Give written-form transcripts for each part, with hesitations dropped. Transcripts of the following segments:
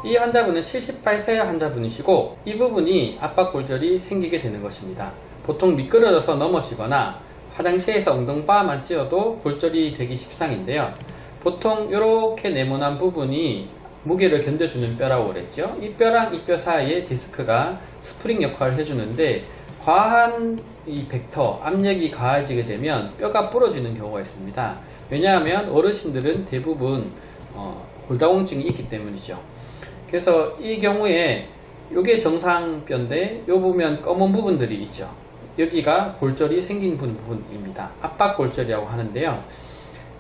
이 환자분은 78세 환자분이시고 이 부분이 압박골절이 생기게 되는 것입니다. 보통 미끄러져서 넘어지거나 화장실에서 엉덩바만 찧어도 골절이 되기 십상인데요. 보통 이렇게 네모난 부분이 무게를 견뎌주는 뼈라고 그랬죠. 이 뼈랑 이 뼈 사이에 디스크가 스프링 역할을 해주는데 과한 이 벡터, 압력이 가해지게 되면 뼈가 부러지는 경우가 있습니다. 왜냐하면 어르신들은 대부분 골다공증이 있기 때문이죠. 그래서 이 경우에 이게 정상뼈인데 요 보면 검은 부분들이 있죠. 여기가 골절이 생긴 부분입니다. 압박골절이라고 하는데요.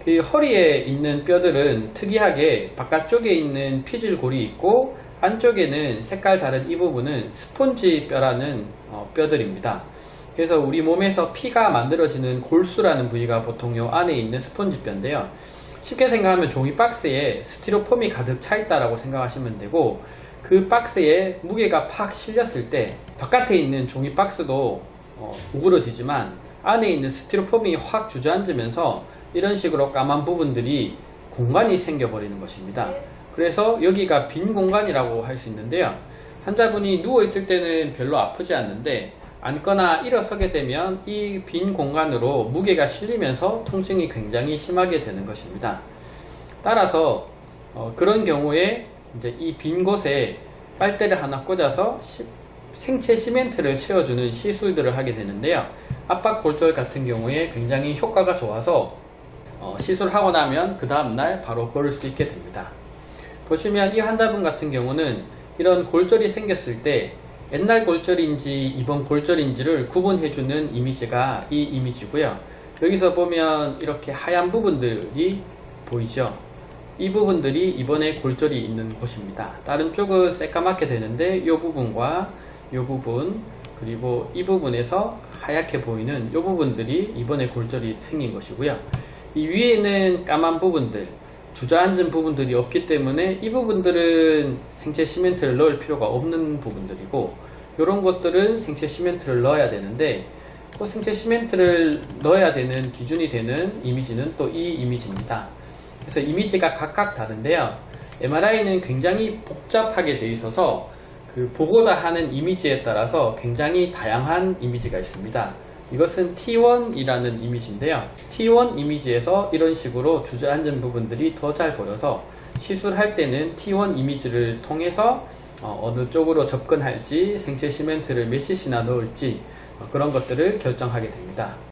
그 허리에 있는 뼈들은 특이하게 바깥쪽에 있는 피질골이 있고 안쪽에는 색깔 다른 이 부분은 스폰지 뼈라는 뼈들입니다. 그래서 우리 몸에서 피가 만들어지는 골수라는 부위가 보통 요 안에 있는 스폰지 뼈인데요. 쉽게 생각하면 종이 박스에 스티로폼이 가득 차 있다라고 생각하시면 되고, 그 박스에 무게가 팍 실렸을 때 바깥에 있는 종이 박스도 우그러지지만 안에 있는 스티로폼이 확 주저앉으면서 이런 식으로 까만 부분들이 공간이 생겨버리는 것입니다. 그래서 여기가 빈 공간이라고 할 수 있는데요. 환자분이 누워있을 때는 별로 아프지 않는데 앉거나 일어서게 되면 이 빈 공간으로 무게가 실리면서 통증이 굉장히 심하게 되는 것입니다. 따라서 그런 경우에 이제 이 빈 곳에 빨대를 하나 꽂아서 생체 시멘트를 채워주는 시술들을 하게 되는데요. 압박골절 같은 경우에 굉장히 효과가 좋아서 시술하고 나면 그 다음날 바로 걸을 수 있게 됩니다. 보시면 이 환자분 같은 경우는 이런 골절이 생겼을 때 옛날 골절인지 이번 골절인지를 구분해주는 이미지가 이 이미지고요. 여기서 보면 이렇게 하얀 부분들이 보이죠. 이 부분들이 이번에 골절이 있는 곳입니다. 다른 쪽은 새까맣게 되는데 이 부분과 이 부분, 그리고 이 부분에서 하얗게 보이는 이 부분들이 이번에 골절이 생긴 것이고요. 이 위에는 까만 부분들, 주저앉은 부분들이 없기 때문에 이 부분들은 생체 시멘트를 넣을 필요가 없는 부분들이고, 이런 것들은 생체 시멘트를 넣어야 되는데 그 생체 시멘트를 넣어야 되는 기준이 되는 이미지는 또 이 이미지입니다. 그래서 이미지가 각각 다른데요. MRI는 굉장히 복잡하게 되어 있어서 그 보고자 하는 이미지에 따라서 굉장히 다양한 이미지가 있습니다. 이것은 T1이라는 이미지인데요. T1 이미지에서 이런 식으로 주저앉은 부분들이 더 잘 보여서 시술할 때는 T1 이미지를 통해서 어느 쪽으로 접근할지, 생체 시멘트를 몇 cc나 넣을지 그런 것들을 결정하게 됩니다.